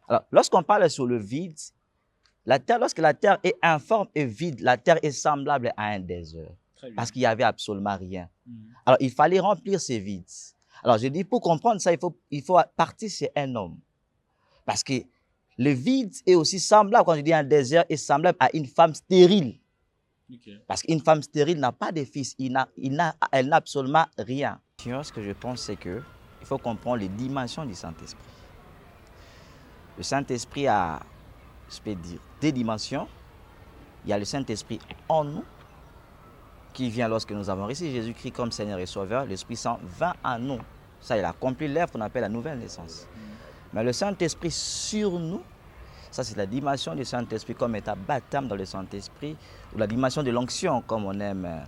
Alors, lorsqu'on parle sur le vide, la terre, lorsque la terre est informe et vide, la terre est semblable à un désert. Parce qu'il n'y avait absolument rien. Alors, il fallait remplir ces vides. Alors, je dis, pour comprendre ça, il faut partir chez un homme. Parce que le vide est aussi semblable, quand je dis un désert, est semblable à une femme stérile. Parce qu'une femme stérile n'a pas de fils, elle n'a absolument rien. Ce que je pense, c'est qu'il faut comprendre les dimensions du Saint-Esprit. Le Saint-Esprit a, je peux dire, deux dimensions. Il y a le Saint-Esprit en nous, qui vient lorsque nous avons reçu Jésus-Christ comme Seigneur et Sauveur. L'Esprit Saint vint en nous. Ça, il a accompli l'œuvre qu'on appelle la nouvelle naissance. Mais le Saint-Esprit sur nous, ça c'est la dimension du Saint-Esprit comme état baptême dans le Saint-Esprit, ou la dimension de l'onction comme on aime.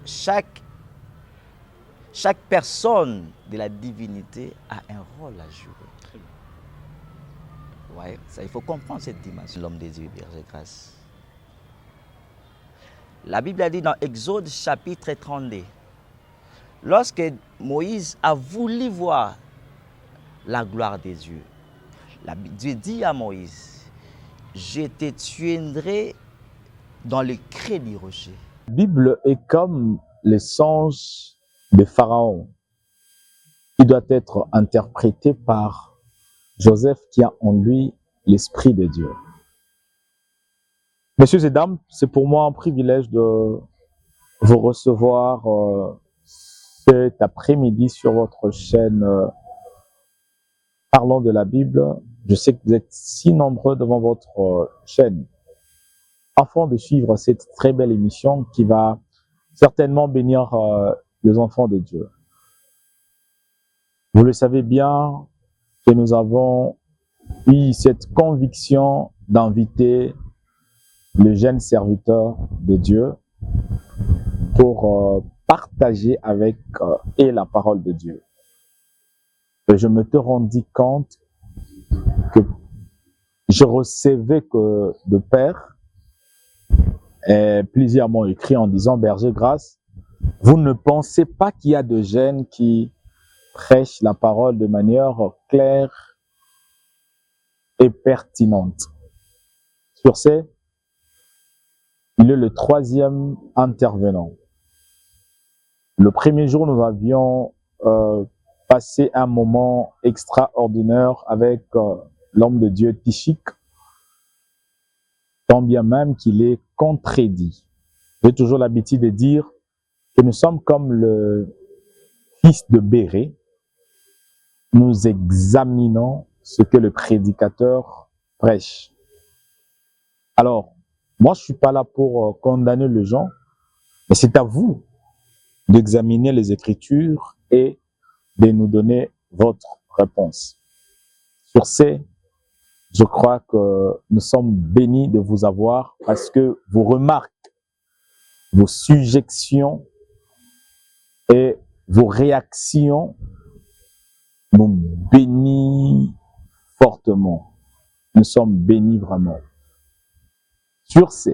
Chaque personne de la divinité a un rôle à jouer. Ouais, ça, il faut comprendre cette dimension. L'homme des dieux, berger grâce. La Bible a dit dans Exode chapitre 32, lorsque Moïse a voulu voir la gloire des dieux, Dieu dit à Moïse, je te tuerai dans le creux du rocher. La Bible est comme les songes de Pharaon, qui doit être interprété par Joseph qui a en lui l'Esprit de Dieu. Messieurs et dames, c'est pour moi un privilège de vous recevoir cet après-midi sur votre chaîne Parlons de la Bible. Je sais que vous êtes si nombreux devant votre chaîne afin de suivre cette très belle émission qui va certainement bénir les enfants de Dieu. Vous le savez bien que nous avons eu cette conviction d'inviter le jeune serviteur de Dieu pour partager avec et la parole de Dieu. Et je me te rendis compte que je recevais que de père, et plusieurs m'ont écrit en disant, berger grâce, vous ne pensez pas qu'il y a de jeunes qui prêchent la parole de manière claire et pertinente. Sur ce, il est le troisième intervenant. Le premier jour, nous avions passé un moment extraordinaire avec l'homme de Dieu Tichik, tant bien même qu'il est contredit. J'ai toujours l'habitude de dire que nous sommes comme le fils de Béré. Nous examinons ce que le prédicateur prêche. Alors, moi, je ne suis pas là pour condamner les gens, mais c'est à vous d'examiner les Écritures et de nous donner votre réponse. Sur ce, je crois que nous sommes bénis de vous avoir parce que vos remarques, vos suggestions et vos réactions nous bénissent fortement. Nous sommes bénis vraiment. Sur ce,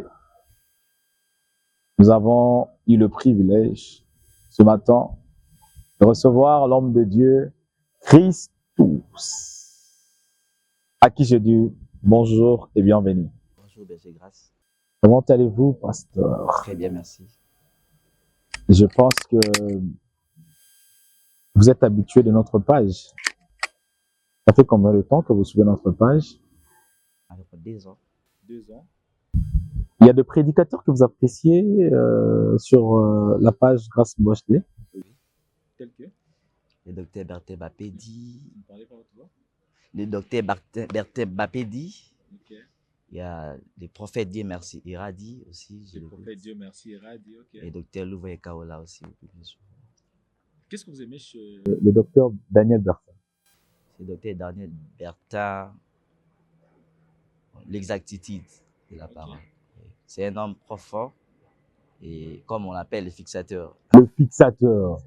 nous avons eu le privilège ce matin de recevoir l'homme de Dieu, Christus, à qui je dis bonjour et bienvenue. Bonjour, berger grâce. Comment allez-vous, pasteur? Très bien, merci. Je pense que vous êtes habitué de notre page. Ça fait combien de temps que vous suivez notre page? Alors, 2 ans. 2 ans. Il y a des prédicateurs que vous appréciez sur la page Grâce Boishley. Tel que Le docteur Berthe Bapédi. Vous ne parlez pas votre voix? Le docteur Berthe Bapédi. Ok. Il y a le prophète Dieu merci Iradi aussi. Le prophète Dieu merci Iradi, ok. Et docteur Louvain Kaola aussi. Qu'est-ce que vous aimez chez Le docteur Daniel Bertin. C'est le docteur Daniel Bertin. L'exactitude de la parole. C'est un homme profond et comme on l'appelle le fixateur. Le fixateur.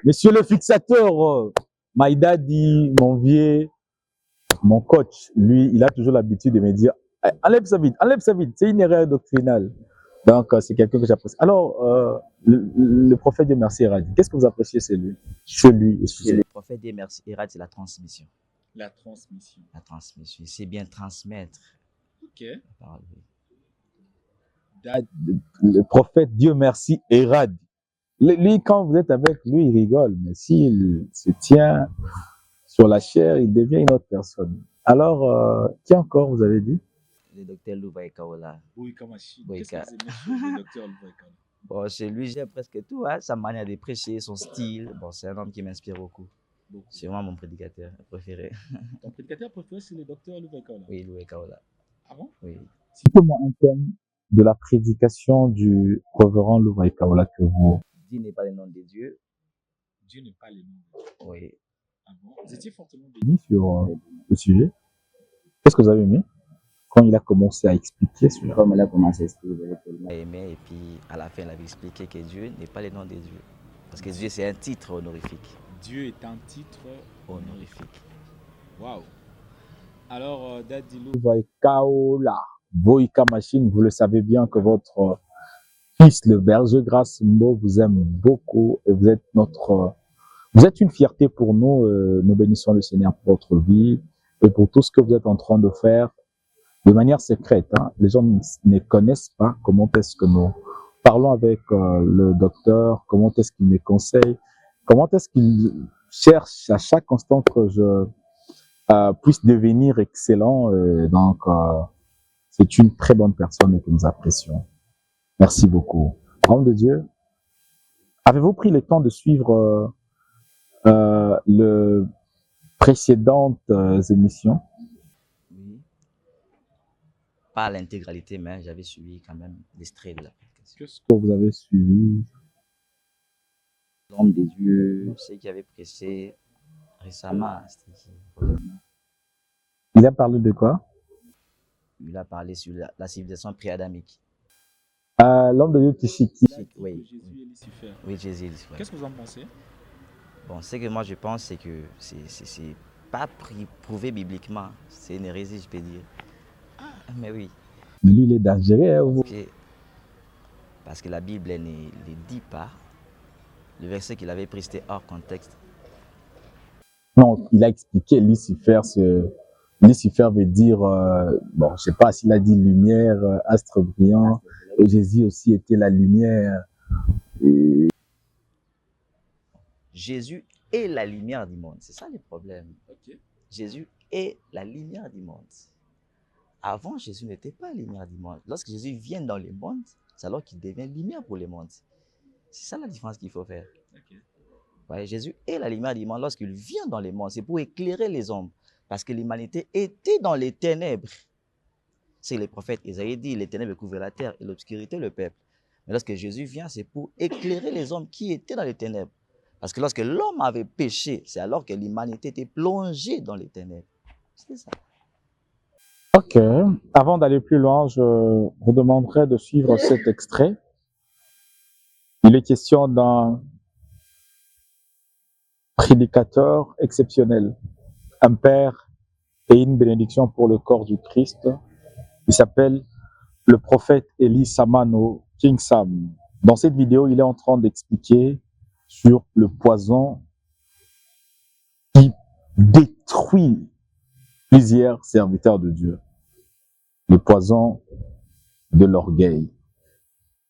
Monsieur le fixateur, Maïda dit, mon vieux, mon coach, lui, il a toujours l'habitude de me dire, enlève ça vite, c'est une erreur doctrinale. Donc, c'est quelqu'un que j'apprécie. Alors, le prophète Dieu merci Iradi, qu'est-ce que vous appréciez chez lui? Le prophète Dieu merci Iradi, c'est la transmission. La transmission. La transmission. C'est bien transmettre. Ok. La parole, oui. Le prophète, Dieu merci, Hérad. Lui, quand vous êtes avec lui, il rigole, mais s'il se tient sur la chair, il devient une autre personne. Alors, qui encore vous avez dit? Le docteur Louvaï Kaola. Bouyka Machine. Bouyka. Qu'est-ce que vous aimez chez le docteur Louvaï Kaola? Bon, chez lui, j'aime presque tout, hein. Sa manière de prêcher, son style. Bon, c'est un homme qui m'inspire beaucoup. C'est vraiment mon prédicateur préféré. Ton prédicateur préféré, c'est le docteur Louvaï Kaola? Oui, Louvaï Kaola. Ah bon? Oui. Citez-moi un thème de la prédication du révérend Louvaï Kaola que vous... Dieu n'est pas le nom de Dieu. Dieu n'est pas le nom de Dieu. Oui. Ah bon? Vous étiez fortement béni sur le sujet. Qu'est-ce que vous avez aimé quand il a commencé à expliquer sur... Comme il a commencé à expliquer, il a aimé et puis à la fin, il avait expliqué que Dieu n'est pas le nom de Dieu. Parce que Dieu, c'est un titre honorifique. Dieu est un titre honorifique. Waouh. Alors, Dadilou. Louvaï Kaola, Bouyka Machine, vous le savez bien que votre fils, le berger Grâce Mbo, vous aime beaucoup et vous êtes notre... Vous êtes une fierté pour nous. Nous bénissons le Seigneur pour votre vie et pour tout ce que vous êtes en train de faire de manière secrète. Hein. Les gens ne connaissent pas comment est-ce que nous parlons avec le docteur, comment est-ce qu'il me conseille, comment est-ce qu'il cherche à chaque instant que je puisse devenir excellent. Donc, c'est une très bonne personne et que nous apprécions. Merci beaucoup. Homme de Dieu, avez-vous pris le temps de suivre les précédentes émissions? Oui. Pas l'intégralité, mais j'avais suivi quand même l'extrait de la prédication. Qu'est-ce que vous avez suivi? L'homme des dieux, ceux qui avaient prêché récemment. Il a parlé de quoi? Il a parlé sur la civilisation pré-adamique. L'homme de Dieu Tishiki. Oui. Jésus et Lucifer. Oui, Jésus et Lucifer. Qu'est-ce que vous en pensez? Bon, ce que moi je pense, c'est que c'est pas prouvé bibliquement. C'est une hérésie, je peux dire. Mais oui. Mais lui, il est dangereux. Hein, parce que la Bible ne le dit pas. Le verset qu'il avait pris, c'était hors contexte. Non, il a expliqué Lucifer. Lucifer veut dire, bon, je ne sais pas s'il a dit lumière, astre brillant. Et Jésus aussi était la lumière. Et... Jésus est la lumière du monde. C'est ça le problème. Okay. Jésus est la lumière du monde. Avant, Jésus n'était pas la lumière du monde. Lorsque Jésus vient dans le monde, c'est alors qu'il devient lumière pour le monde. C'est ça la différence qu'il faut faire. Okay. Ouais, Jésus est la lumière du monde lorsqu'il vient dans le monde. C'est pour éclairer les hommes. Parce que l'humanité était dans les ténèbres. C'est le prophète Isaïe dit, les ténèbres couvraient la terre et l'obscurité le peuple. Mais lorsque Jésus vient, c'est pour éclairer les hommes qui étaient dans les ténèbres. Parce que lorsque l'homme avait péché, c'est alors que l'humanité était plongée dans les ténèbres. C'était ça. Ok. Avant d'aller plus loin, je vous demanderai de suivre cet extrait. Il est question d'un prédicateur exceptionnel, un père et une bénédiction pour le corps du Christ. Il s'appelle le prophète Eli Samano King Sam. Dans cette vidéo, il est en train d'expliquer sur le poison qui détruit plusieurs serviteurs de Dieu. Le poison de l'orgueil.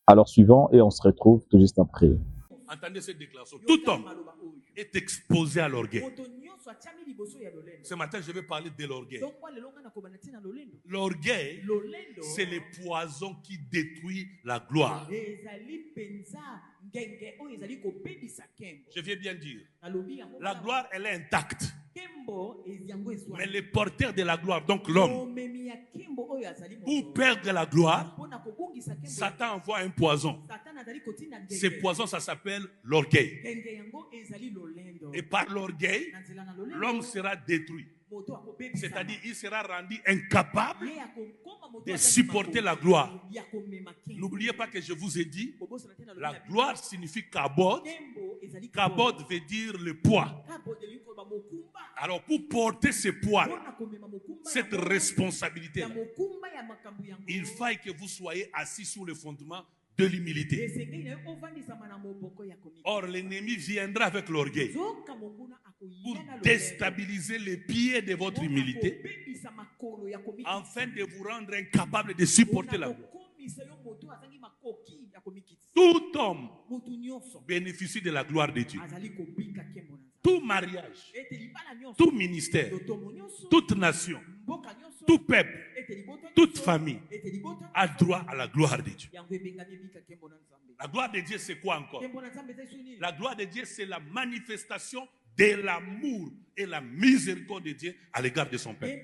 Alors suivant, et on se retrouve tout juste après. Entendez cette déclaration. Tout homme est exposé à l'orgueil. Ce matin, je vais parler de l'orgueil. L'orgueil, c'est le poison qui détruit la gloire. Je viens bien dire. La gloire, elle est intacte. Mais le porteur de la gloire, donc l'homme, pour perdre la gloire, Satan envoie un poison. Ce poison, ça s'appelle l'orgueil. Et par l'orgueil, l'homme sera détruit. C'est-à-dire, il sera rendu incapable de supporter la gloire. N'oubliez pas que je vous ai dit, la gloire signifie kabod. Kabod veut dire le poids. Alors, pour porter ce poids, cette responsabilité, il faille que vous soyez assis sur le fondement de l'humilité. Or, l'ennemi viendra avec l'orgueil. pour déstabiliser les pieds de votre humilité, afin de vous rendre incapable de supporter la gloire. Tout homme bénéficie de la gloire de Dieu. Tout mariage, tout ministère, toute nation, tout peuple, toute famille a droit à la gloire de Dieu. La gloire de Dieu, c'est quoi encore? La gloire de Dieu, c'est la manifestation de l'amour et la miséricorde de Dieu à l'égard de son peuple.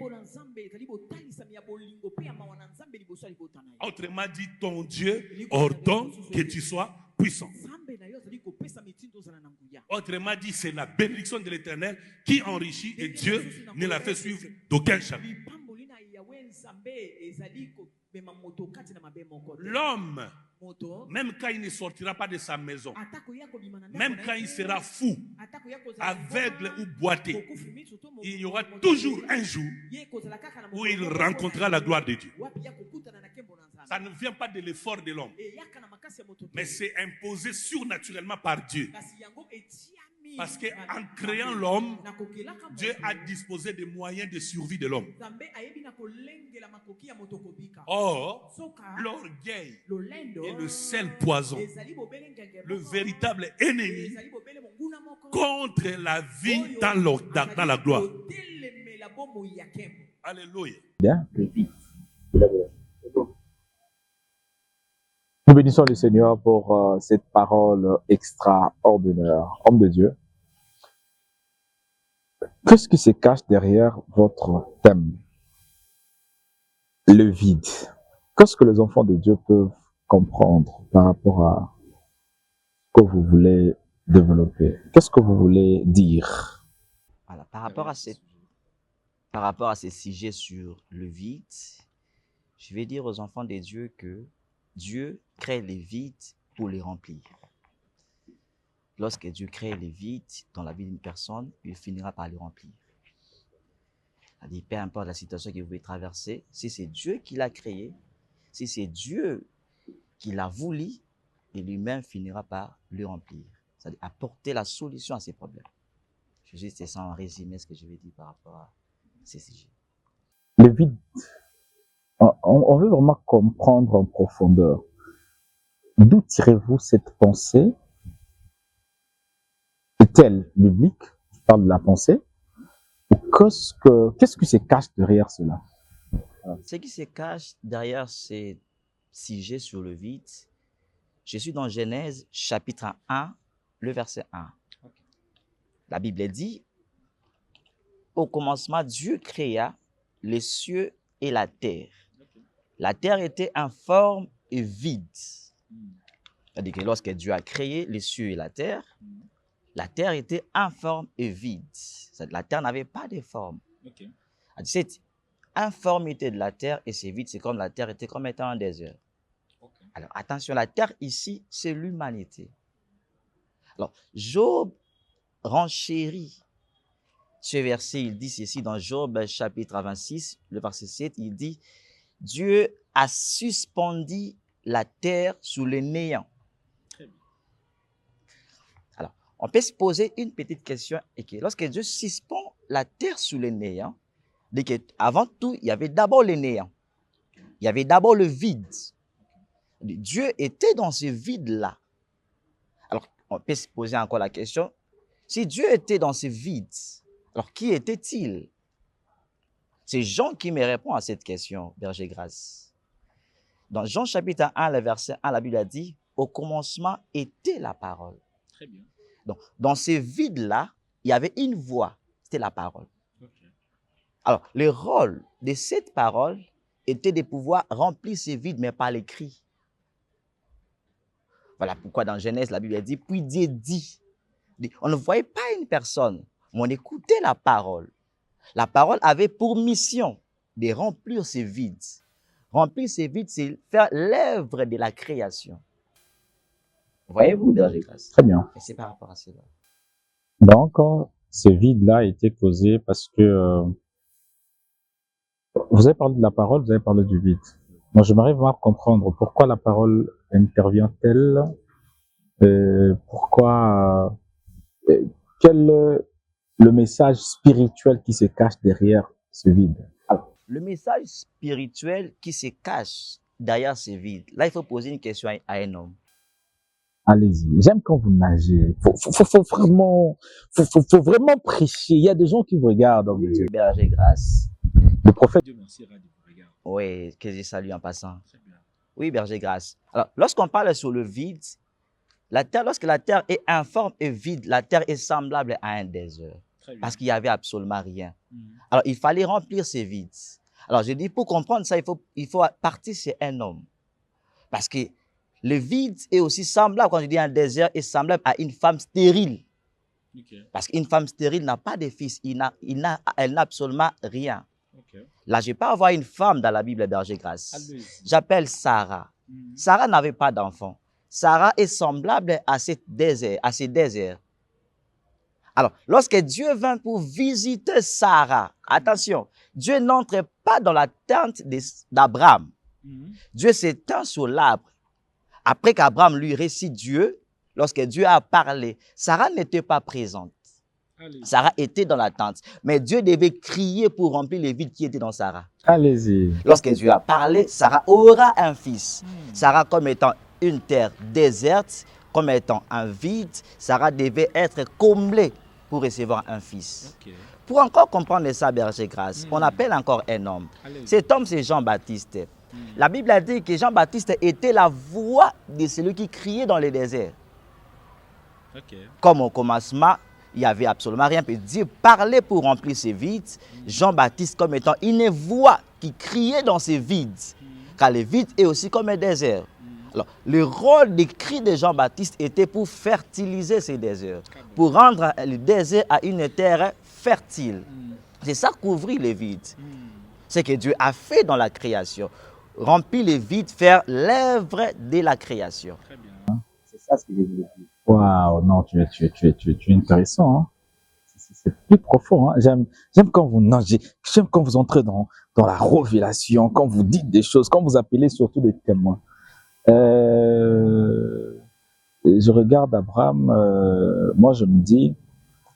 Autrement dit, ton Dieu ordonne que tu sois puissant. Autrement dit, c'est la bénédiction de l'Éternel qui enrichit et Dieu ne la fait suivre d'aucun chapitre. L'homme, même quand il ne sortira pas de sa maison, même quand il sera fou, aveugle ou boité, il y aura toujours un jour où il rencontrera la gloire de Dieu. Ça ne vient pas de l'effort de l'homme, mais c'est imposé surnaturellement par Dieu. Parce qu'en créant l'homme, Dieu a disposé des moyens de survie de l'homme. Or, l'orgueil est le seul poison, le véritable ennemi contre la vie dans la gloire. Alléluia. Bien. Nous bénissons le Seigneur pour cette parole extraordinaire. Homme de Dieu, qu'est-ce qui se cache derrière votre thème? Le vide. Qu'est-ce que les enfants de Dieu peuvent comprendre par rapport à ce que vous voulez développer? Qu'est-ce que vous voulez dire? Voilà, par rapport à ces sujets sur le vide, je vais dire aux enfants de Dieu que Dieu crée les vides pour les remplir. Lorsque Dieu crée les vides dans la vie d'une personne, il finira par les remplir. C'est-à-dire, peu importe la situation que vous pouvez traverser, si c'est Dieu qui l'a créé, si c'est Dieu qui l'a voulu, et lui-même finira par le remplir. C'est-à-dire apporter la solution à ces problèmes. C'est ça en résumé ce que je vais dire par rapport à ces sujets. Le vide, on veut vraiment comprendre en profondeur. D'où tirez-vous cette pensée? Est-elle biblique? Je parle de la pensée. Qu'est-ce qui se cache derrière cela? Ce qui se cache derrière ces sujets sur le vide, je suis dans Genèse chapitre 1, le verset 1. La Bible dit, au commencement, Dieu créa les cieux et la terre. La terre était informe et vide. C'est-à-dire que lorsque Dieu a créé les cieux et la terre était informe et vide. La terre n'avait pas de forme. Cette informité de la terre et c'est vide, c'est comme la terre était comme étant un désert. Alors attention, la terre ici, c'est l'humanité. Alors, Job renchérit ce verset, il dit ceci dans Job chapitre 26, le verset 7, il dit « Dieu a suspendu la terre sous le néant. » Alors, on peut se poser une petite question, et que lorsque Dieu suspend la terre sous le néant, avant tout, il y avait d'abord le néant. Il y avait d'abord le vide. Dieu était dans ce vide-là. Alors, on peut se poser encore la question, si Dieu était dans ce vide, alors qui était-il? C'est Jean qui me répond à cette question, Berger Grâce. Dans Jean chapitre 1, le verset 1, la Bible a dit, au commencement était la parole. Très bien. Donc, dans ce vide-là, il y avait une voix, c'était la parole. Alors, le rôle de cette parole était de pouvoir remplir ce vide, mais par l'écrit. Voilà pourquoi dans Genèse, la Bible dit, puis Dieu dit. On ne voyait pas une personne, mais on écoutait la parole. La parole avait pour mission de remplir ce vide. Remplir ce vide, c'est faire l'œuvre de la création. Voyez-vous, Berger Grâce? Très bien. Et c'est par rapport à cela. Donc, ce vide-là a été causé parce que vous avez parlé de la parole, vous avez parlé du vide. Moi, j'aimerais vraiment comprendre pourquoi la parole intervient-elle, pourquoi, quelle le message spirituel qui se cache derrière ce vide. Alors, Le message spirituel qui se cache derrière ce vide. Là, il faut poser une question à un homme. allez-y. J'aime quand vous nagez. Faut vraiment prêcher. Il y a des gens qui vous regardent. Donc, Berger Grâce. le prophète. Dieu merci, Radio Regarde. Oui, que je salue en passant. Très bien. Oui, Berger Grâce. Alors, lorsqu'on parle sur le vide, lorsque la terre est informe et vide, la terre est semblable à un désert. Très bien. Parce qu'il n'y avait absolument rien. Mhm. Alors, il fallait remplir ces vides. Alors, je dis, pour comprendre ça, il faut partir chez un homme. Parce que le vide est aussi semblable, quand je dis un désert, est semblable à une femme stérile. Ok. Parce qu'une femme stérile n'a pas de fils, elle n'a absolument rien. Ok. Là, je peux avoir une femme dans la Bible, Berger Grâce. Allez-y. J'appelle Sarah. Mhm. Sarah n'avait pas d'enfant. Sarah est semblable à ces déserts. Alors, lorsque Dieu vint pour visiter Sarah, attention, Dieu n'entre pas dans la tente d'Abraham. Mhm. Dieu s'étend sur l'arbre. Après qu'Abraham lui récite Dieu, lorsque Dieu a parlé, Sarah n'était pas présente. Allez-y. Sarah était dans la tente. Mais Dieu devait crier pour remplir les vides qui étaient dans Sarah. Allez-y. Lorsque Dieu a parlé, Sarah aura un fils. Mhm. Sarah, comme étant une terre déserte, comme étant un vide, Sarah devait être comblée pour recevoir un fils. Ok. Pour encore comprendre ça, Berger Grâce, on appelle encore un homme. Allez-y. Cet homme, c'est Jean-Baptiste. Mhm. La Bible a dit que Jean-Baptiste était la voix de celui qui criait dans les déserts. Ok. Comme au commencement, il n'y avait absolument rien. Puis Dieu parlait pour remplir ces vides. Jean-Baptiste comme étant une voix qui criait dans ces vides. Car le vide est aussi comme un désert. Alors, le rôle des cris de Jean-Baptiste était pour fertiliser ces déserts, pour rendre le désert à une terre fertile. Mhm. C'est ça couvrir les vides. Mhm. C'est que Dieu a fait dans la création. Remplir les vides, faire l'œuvre de la création. Très bien. C'est ça ce que je voulais dire. Waouh, non, tu es intéressant. Hein. C'est plus profond. Hein. J'aime quand vous nagez. J'aime quand vous entrez dans la révélation, quand vous dites des choses, quand vous appelez surtout des témoins. Je regarde Abraham, moi je me dis,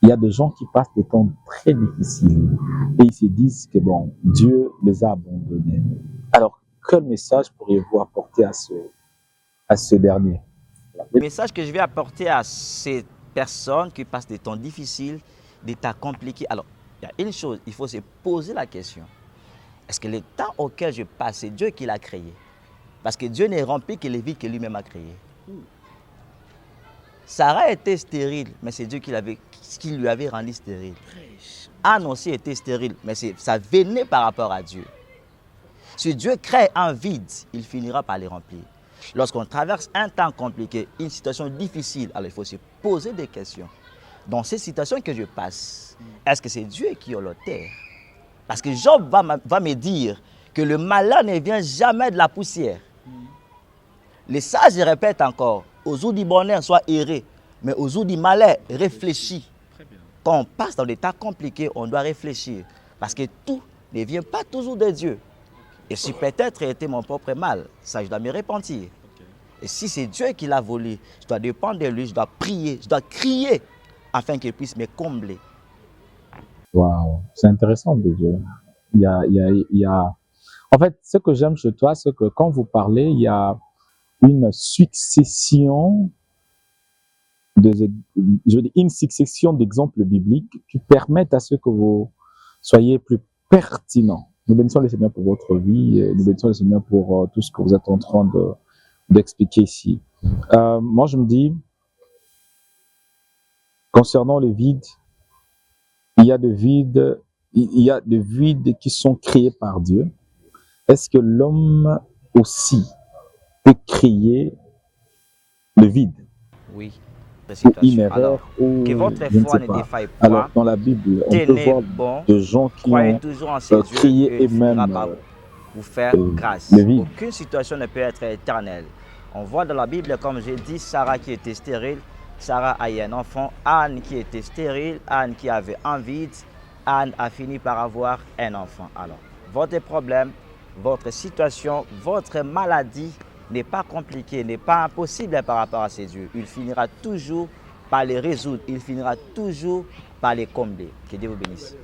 il y a des gens qui passent des temps très difficiles et ils se disent que bon, Dieu les a abandonnés. Alors, quel message pourriez-vous apporter à ce dernier? Le message que je vais apporter à ces personnes qui passent des temps difficiles, des temps compliqués. Alors, il y a une chose, il faut se poser la question. Est-ce que le temps auquel je passe, c'est Dieu qui l'a créé? Parce que Dieu n'est rempli que les vides que lui-même a créés. Sarah était stérile, mais c'est Dieu qui lui avait rendu stérile. Anne aussi était stérile, mais ça venait par rapport à Dieu. Si Dieu crée un vide, il finira par les remplir. Lorsqu'on traverse un temps compliqué, une situation difficile, alors il faut se poser des questions. Dans ces situations que je passe, est-ce que c'est Dieu qui a la terre? Parce que Job va me dire que le malheur ne vient jamais de la poussière. Les sages répètent encore, aux jours du bonheur, sois erré, mais aux jours du malheur, réfléchis. Très bien. Quand on passe dans des temps compliqués, on doit réfléchir. Parce que tout ne vient pas toujours de Dieu. Et si peut-être était mon propre mal, ça je dois me repentir. Ok. Et si c'est Dieu qui l'a volé, je dois dépendre de lui, je dois prier, je dois crier afin qu'il puisse me combler. Waouh, c'est intéressant de Dieu. Il y a... En fait, ce que j'aime chez toi, c'est que quand vous parlez, il y a une succession d'exemples bibliques qui permettent à ce que vous soyez plus pertinents. Nous bénissons le Seigneur pour votre vie, et nous bénissons le Seigneur pour tout ce que vous êtes en train d'expliquer ici. Moi, je me dis, concernant le vide, il y a des vides qui sont créés par Dieu. Est-ce que l'homme aussi peut créer le vide? Oui. Ou une erreur, ou que votre je ne foi sais ne pas. défaille pas. Alors, dans la Bible, on peut Tenez voir bon, de gens qui croyez ont toujours en ces dieux crié et il finira eux-mêmes par vous faire grâce. le vide. Aucune situation ne peut être éternelle. On voit dans la Bible, comme j'ai dit, Sarah qui était stérile, Sarah a eu un enfant, Anne qui était stérile, Anne qui avait un vide, Anne a fini par avoir un enfant. Alors, votre problème, votre situation, votre maladie n'est pas compliquée, n'est pas impossible par rapport à ces dieux. Il finira toujours par les résoudre, il finira toujours par les combler. Que Dieu vous bénisse.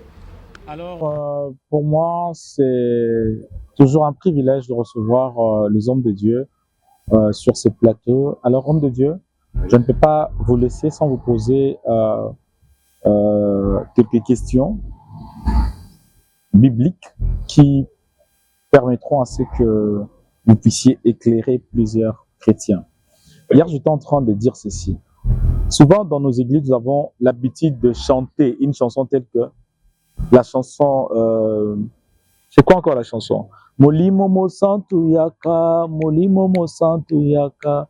Alors, Pour moi, c'est toujours un privilège de recevoir les hommes de Dieu sur ces plateaux. Alors, hommes de Dieu, je ne peux pas vous laisser sans vous poser quelques questions bibliques qui permettront à ce que vous puissiez éclairer plusieurs chrétiens. Hier, j'étais en train de dire ceci. Souvent, dans nos églises, nous avons l'habitude de chanter une chanson telle que la chanson... c'est quoi encore la chanson? Molimo santu yaka, molimo santu yaka,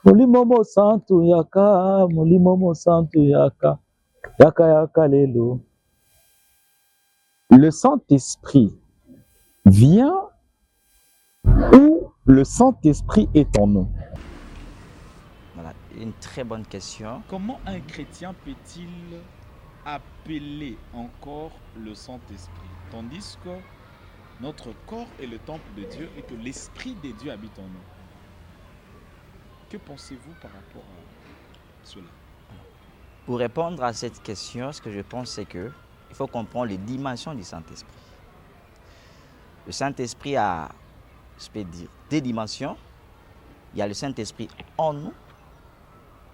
molimo santu yaka, molimo santu yaka, yaka yaka lelo. Le Saint-Esprit vient où le Saint-Esprit est en nous. Voilà, une très bonne question. comment un chrétien peut-il appeler encore le Saint-Esprit, tandis que notre corps est le temple de Dieu et que l'Esprit de Dieu habite en nous? Que pensez-vous par rapport à cela? Pour répondre à cette question, ce que je pense, c'est que il faut comprendre les dimensions du Saint-Esprit. Le Saint-Esprit a, je peux dire, des dimensions. Il y a le Saint-Esprit en nous,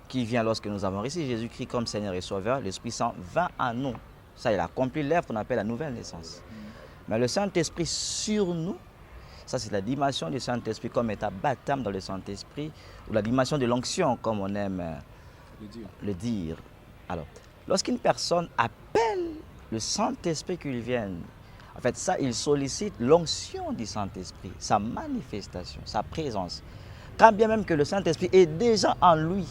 qui vient lorsque nous avons reçu Jésus-Christ comme Seigneur et Sauveur. L'Esprit Saint vint en nous. Ça, il a accompli l'œuvre qu'on appelle la nouvelle naissance. Mais le Saint-Esprit sur nous, ça c'est la dimension du Saint-Esprit comme état baptême dans le Saint-Esprit, ou la dimension de l'onction comme on aime le dire. Alors, lorsqu'une personne appelle le Saint-Esprit qu'il vienne, en fait ça, il sollicite l'onction du Saint-Esprit, sa manifestation, sa présence. Quand bien même que le Saint-Esprit est déjà en lui.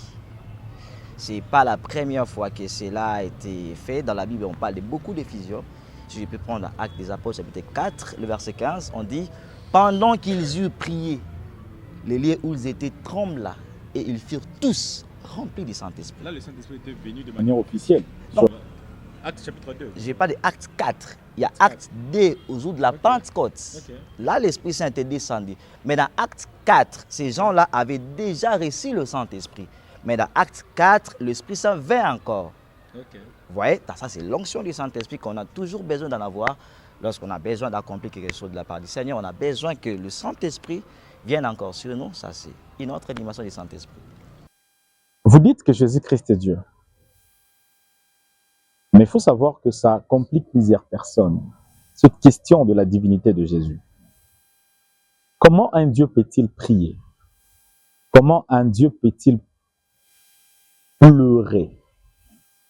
Ce n'est pas la première fois que cela a été fait. Dans la Bible, on parle de beaucoup d'effusions. Si je peux prendre Actes des Apôtres, chapitre 4, le verset 15, on dit « Pendant qu'ils eurent prié, les lieux où ils étaient trembla, et ils furent tous remplis du Saint-Esprit. » Là, le Saint-Esprit était venu de manière manière officielle. Non. Acte chapitre 2. Je n'ai pas de Acte 4. Il y a Acte 2 au jour de la Pentecôte. Ok. Là, l'Esprit Saint est descendu. Mais dans Acte 4, ces gens-là avaient déjà reçu le Saint-Esprit. Mais dans Acte 4, l'Esprit Saint vint encore. Ok. Vous voyez, ça c'est l'onction du Saint-Esprit qu'on a toujours besoin d'en avoir lorsqu'on a besoin d'accomplir quelque chose de la part du Seigneur. On a besoin que le Saint-Esprit vienne encore sur nous. Ça c'est une autre dimension du Saint-Esprit. Vous dites que Jésus-Christ est Dieu. Mais il faut savoir que ça complique plusieurs personnes, cette question de la divinité de Jésus. Comment un Dieu peut-il prier? Comment un Dieu peut-il pleurer?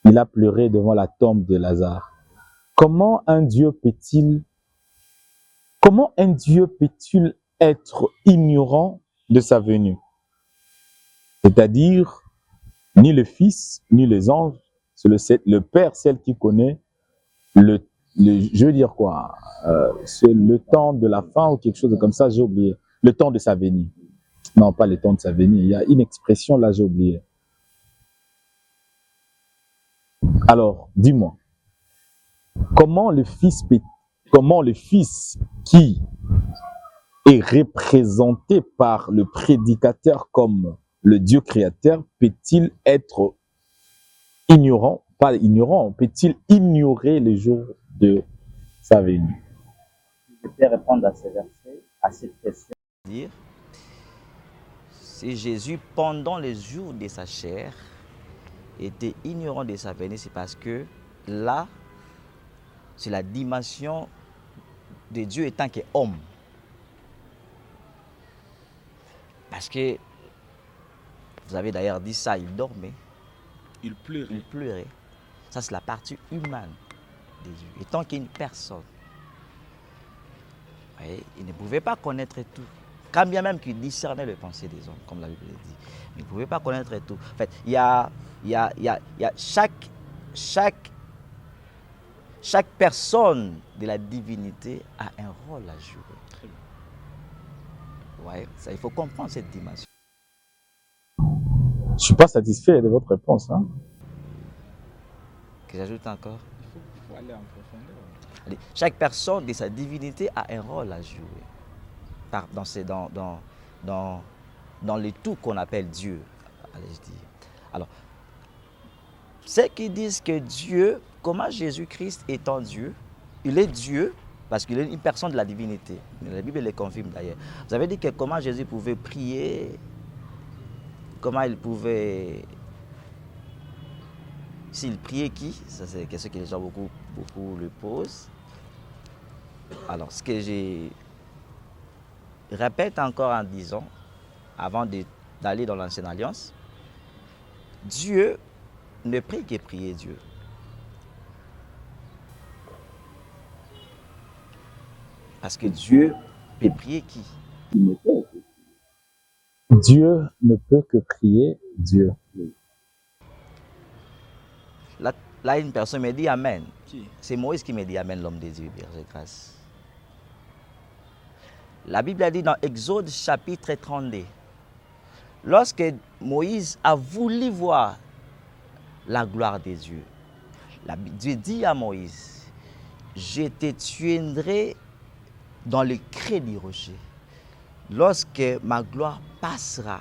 Il a pleuré devant la tombe de Lazare. Comment un Dieu peut-il être ignorant de sa venue? C'est-à-dire, ni le Fils, ni les anges, c'est le Père, celle qui connaît je veux dire quoi, c'est le temps de la fin ou quelque chose comme ça, j'ai oublié. Le temps de sa venue. Non, pas le temps de sa venue. Il y a une expression là, j'ai oublié. Alors, dis-moi, comment le Fils qui est représenté par le prédicateur comme le Dieu créateur peut-il être ignorant, pas ignorant, peut-il ignorer les jours de sa venue? Je peux répondre à ces versets, à cette question. Dire, si Jésus, pendant les jours de sa chair, était ignorant de sa venue, c'est parce que là, c'est la dimension de Dieu étant qu'homme. Parce que, vous avez d'ailleurs dit ça, il dormait. Il pleurait. Il pleurait. Ça, c'est la partie humaine de Dieu. Étant qu'une personne, voyez, il ne pouvait pas connaître tout. Quand bien même qu'il discernait les pensées des hommes, comme la Bible dit. Mais il ne pouvait pas connaître tout. En fait, il y a chaque personne de la divinité a un rôle à jouer. Très bien. Ouais, ça, il faut comprendre cette dimension. Je ne suis pas satisfait de votre réponse. Hein? Que j'ajoute encore? Il faut aller en profondeur. Allez, chaque personne de sa divinité a un rôle à jouer dans le tout qu'on appelle Dieu. Allez, je dis. Alors, ceux qui disent que Dieu, comment Jésus-Christ étant Dieu, il est Dieu parce qu'il est une personne de la divinité. La Bible le confirme d'ailleurs. Vous avez dit que comment Jésus pouvait prier, comment il pouvait... S'il priait qui? Ça c'est quelque chose que les gens beaucoup le posent. Alors ce que je répète encore en disant, avant d'aller dans l'Ancienne Alliance, Dieu ne prie que prier Dieu. Parce que Dieu peut prier qui? Dieu ne peut que prier Dieu. Là, une personne me dit Amen. C'est Moïse qui me dit Amen, l'homme de Dieu, Berger grâce. La Bible a dit dans Exode chapitre 32, lorsque Moïse a voulu voir la gloire de Dieu, Dieu dit à Moïse, je te tuerai dans le creux du rocher. Lorsque ma gloire passera,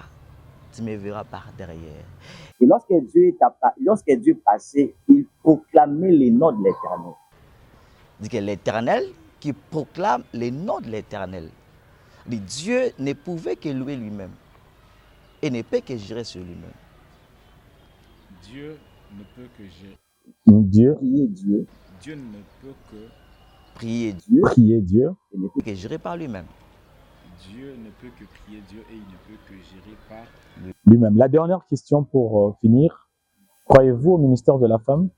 tu me verras par derrière. Et lorsque Dieu passait, il proclamait les noms de l'Éternel. Dit que l'Éternel qui proclame les noms de l'Éternel. Dieu ne pouvait que louer lui-même et ne peut que gérer sur lui-même. Dieu ne peut que gérer. Dieu. Prier Dieu. Dieu ne peut que prier Dieu. Prier Dieu. Et ne peut que gérer par lui-même. Dieu ne peut que prier Dieu et il ne peut que gérer par lui-même. La dernière question pour finir. Croyez-vous au ministère de la femme?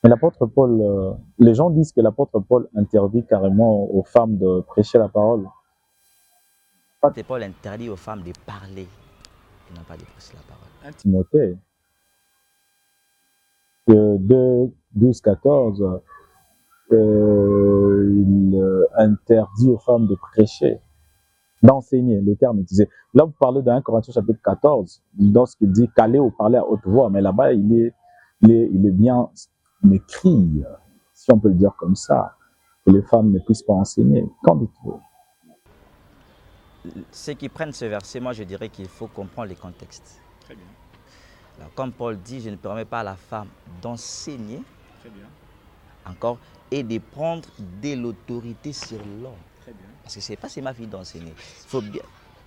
Mais l'apôtre Paul, les gens disent que l'apôtre Paul interdit carrément aux femmes de prêcher la parole. L'apôtre Paul interdit aux femmes de parler et non pas de prêcher la parole. Timothée, 2, 12, 14, il interdit aux femmes de prêcher, d'enseigner, le terme utilisé. Là, vous parlez d'un Corinthiens chapitre 14, lorsqu'il dit caler ou parler à haute voix, mais là-bas, il est bien écrit, si on peut le dire comme ça, que les femmes ne puissent pas enseigner. Qu'en dites-vous? Ceux qui prennent ce verset, moi je dirais qu'il faut comprendre les contextes. Très bien. Alors, comme Paul dit, je ne permets pas à la femme d'enseigner. Très bien. Encore, et de prendre de l'autorité sur l'homme. Très bien. Parce que ce n'est pas c'est ma fille d'enseigner. Il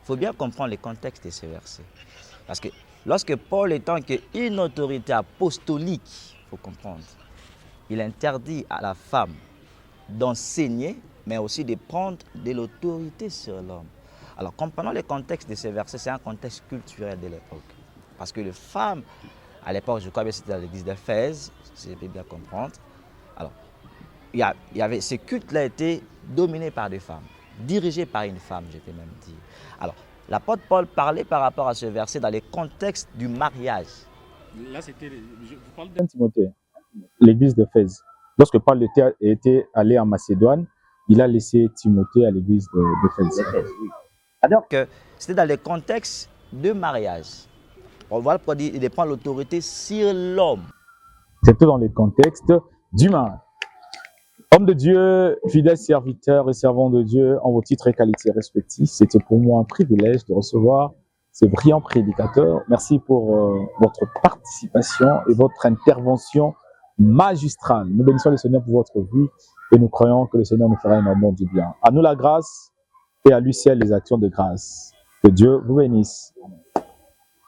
faut bien comprendre les contextes de ce verset. Parce que lorsque Paul est en une autorité apostolique, il faut comprendre, il interdit à la femme d'enseigner, mais aussi de prendre de l'autorité sur l'homme. Alors, comprenons le contexte de ce verset, c'est un contexte culturel de l'époque. Parce que les femmes, à l'époque, je crois que c'était à l'église d'Éphèse, si je peux bien comprendre, alors, il y avait, ce culte-là était dominé par des femmes, dirigé par une femme, je peux même dire. Alors, l'apôtre Paul parlait par rapport à ce verset dans le contexte du mariage. Là, c'était, je vous parle de Timothée, l'église d'Éphèse. Lorsque Paul était allé en Macédoine, il a laissé Timothée à l'église d'Éphèse. Alors que c'était dans le contexte de mariage. On voit qu'il dit de prendre l'autorité sur l'homme. C'était dans le contexte du mariage. Homme de Dieu, fidèle serviteur et servant de Dieu, en vos titres et qualités respectifs, c'était pour moi un privilège de recevoir ces brillants prédicateurs. Merci pour votre participation et votre intervention magistrale. Nous bénissons le Seigneur pour votre vie et nous croyons que le Seigneur nous fera énormément du bien. À nous la grâce et à lui seul les actions de grâce. Que Dieu vous bénisse.